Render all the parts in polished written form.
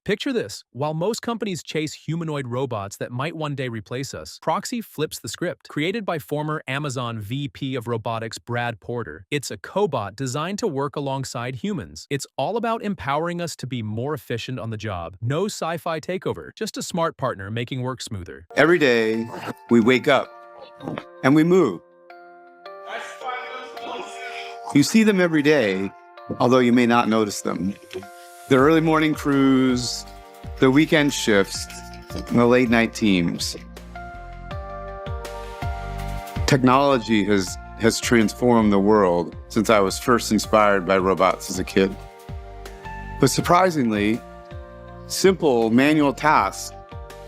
Picture this. While most companies chase humanoid robots that might one day replace us, Proxy flips the script. Created by former Amazon VP of Robotics Brad Porter, it's a cobot designed to work alongside humans. It's all about empowering us to be more efficient on the job. No sci-fi takeover, just a smart partner making work smoother. Every day, we wake up and we move. You see them every day, although you may not notice them. The early morning crews, the weekend shifts, and the late night teams. Technology has transformed the world since I was first inspired by robots as a kid. But surprisingly, simple manual tasks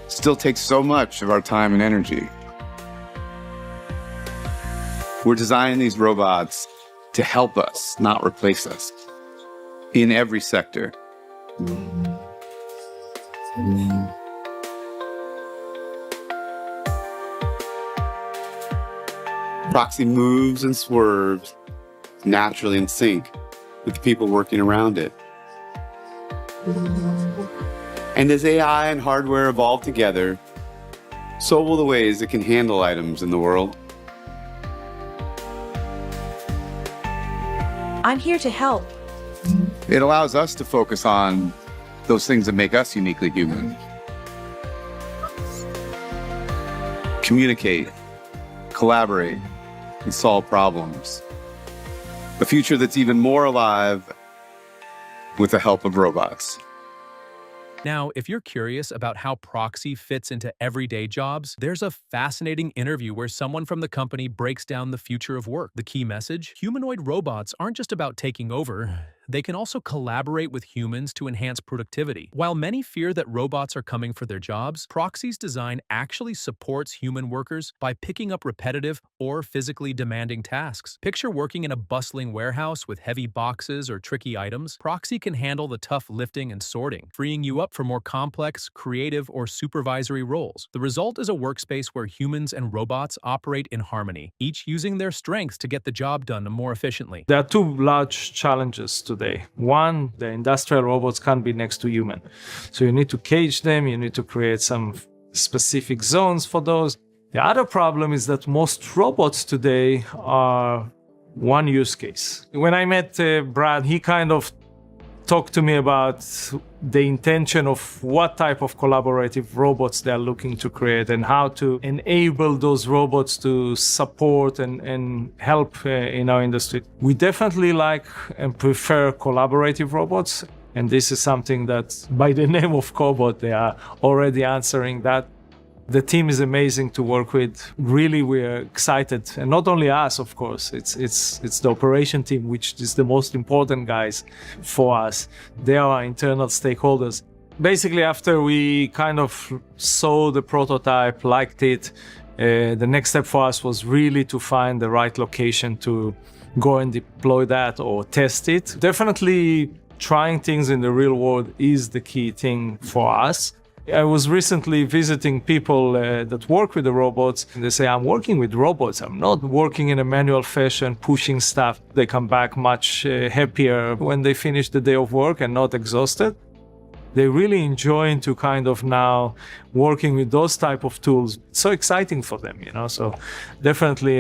still take so much of our time and energy. We're designing these robots to help us, not replace us, in every sector. Proxy moves and swerves naturally in sync with the people working around it. And as AI and hardware evolve together, so will the ways it can handle items in the world. I'm here to help. It allows us to focus on those things that make us uniquely human. Communicate, collaborate, and solve problems. A future that's even more alive with the help of robots. Now, if you're curious about how Proxy fits into everyday jobs, there's a fascinating interview where someone from the company breaks down the future of work. The key message? Humanoid robots aren't just about taking over. They can also collaborate with humans to enhance productivity. While many fear that robots are coming for their jobs, Proxy's design actually supports human workers by picking up repetitive or physically demanding tasks. Picture working in a bustling warehouse with heavy boxes or tricky items. Proxy can handle the tough lifting and sorting, freeing you up for more complex, creative, or supervisory roles. The result is a workspace where humans and robots operate in harmony, each using their strengths to get the job done more efficiently. There are two large challenges today. One, the industrial robots can't be next to human. So you need to cage them, you need to create some specific zones for those. The other problem is that most robots today are one use case. When I met Brad, he kind of talked to me about the intention of what type of collaborative robots they're looking to create and how to enable those robots to support and help in our industry. We definitely like and prefer collaborative robots. And this is something that by the name of Cobot, they are already answering that. The team is amazing to work with. Really, we're excited. And not only us, of course, it's the operation team, which is the most important guys for us. They are our internal stakeholders. Basically, after we kind of saw the prototype, liked it, the next step for us was really to find the right location to go and deploy that or test it. Definitely trying things in the real world is the key thing for us. I was recently visiting people that work with the robots, and they say, I'm working with robots. I'm not working in a manual fashion, pushing stuff. They come back much happier when they finish the day of work and not exhausted. They really enjoy to kind of now working with those type of tools. It's so exciting for them, you know. So definitely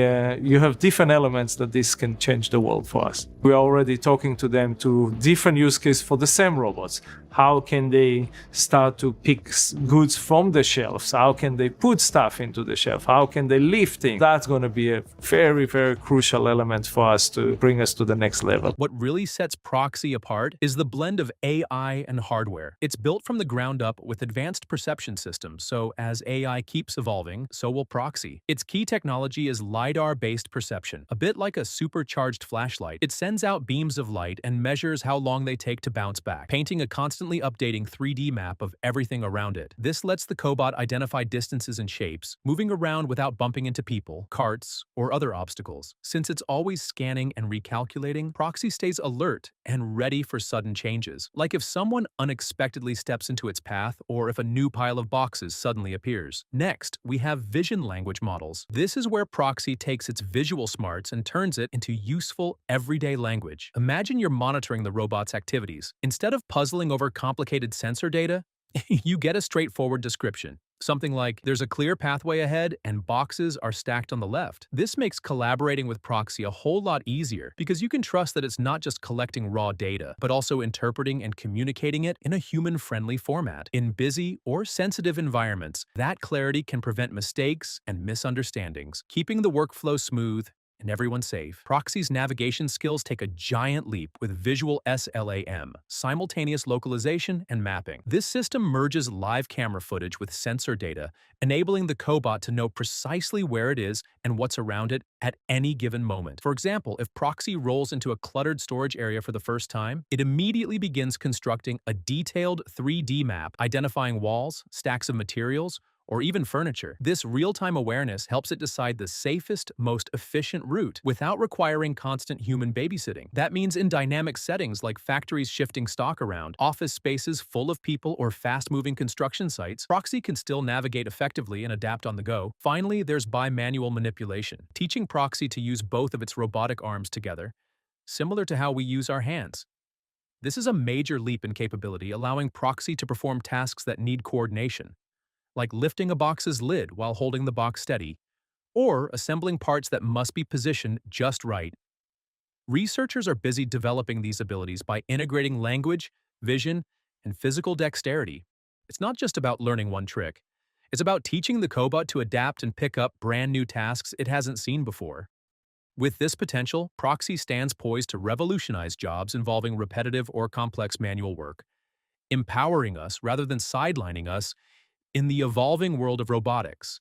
you have different elements that this can change the world for us. We're already talking to them to different use cases for the same robots. How can they start to pick goods from the shelves? How can they put stuff into the shelf? How can they lift things? That's going to be a very, very crucial element for us to bring us to the next level. What really sets Proxy apart is the blend of AI and hardware. It's built from the ground up with advanced perception systems, so as AI keeps evolving, so will Proxy. Its key technology is LiDAR-based perception, a bit like a supercharged flashlight. It sends out beams of light and measures how long they take to bounce back, painting a constantly updating 3D map of everything around it. This lets the cobot identify distances and shapes, moving around without bumping into people, carts, or other obstacles. Since it's always scanning and recalculating, Proxy stays alert and ready for sudden changes, like if someone unexpectedly steps into its path or if a new pile of boxes suddenly appears. Next, we have vision language models. This is where Proxy takes its visual smarts and turns it into useful, everyday language. Imagine you're monitoring the robot's activities. Instead of puzzling over complicated sensor data, you get a straightforward description. Something like, there's a clear pathway ahead and boxes are stacked on the left. This makes collaborating with Proxy a whole lot easier because you can trust that it's not just collecting raw data, but also interpreting and communicating it in a human-friendly format. In busy or sensitive environments, that clarity can prevent mistakes and misunderstandings, keeping the workflow smooth and everyone safe. Proxy's navigation skills take a giant leap with visual SLAM, simultaneous localization and mapping. This system merges live camera footage with sensor data, enabling the cobot to know precisely where it is and what's around it at any given moment. For example, if Proxy rolls into a cluttered storage area for the first time, it immediately begins constructing a detailed 3D map, identifying walls, stacks of materials, or even furniture. This real-time awareness helps it decide the safest, most efficient route without requiring constant human babysitting. That means in dynamic settings like factories shifting stock around, office spaces full of people, or fast-moving construction sites, Proxy can still navigate effectively and adapt on the go. Finally, there's bimanual manipulation, teaching Proxy to use both of its robotic arms together, similar to how we use our hands. This is a major leap in capability, allowing Proxy to perform tasks that need coordination, like lifting a box's lid while holding the box steady, or assembling parts that must be positioned just right. Researchers are busy developing these abilities by integrating language, vision, and physical dexterity. It's not just about learning one trick. It's about teaching the cobot to adapt and pick up brand new tasks it hasn't seen before. With this potential, Proxy stands poised to revolutionize jobs involving repetitive or complex manual work, empowering us rather than sidelining us in the evolving world of robotics.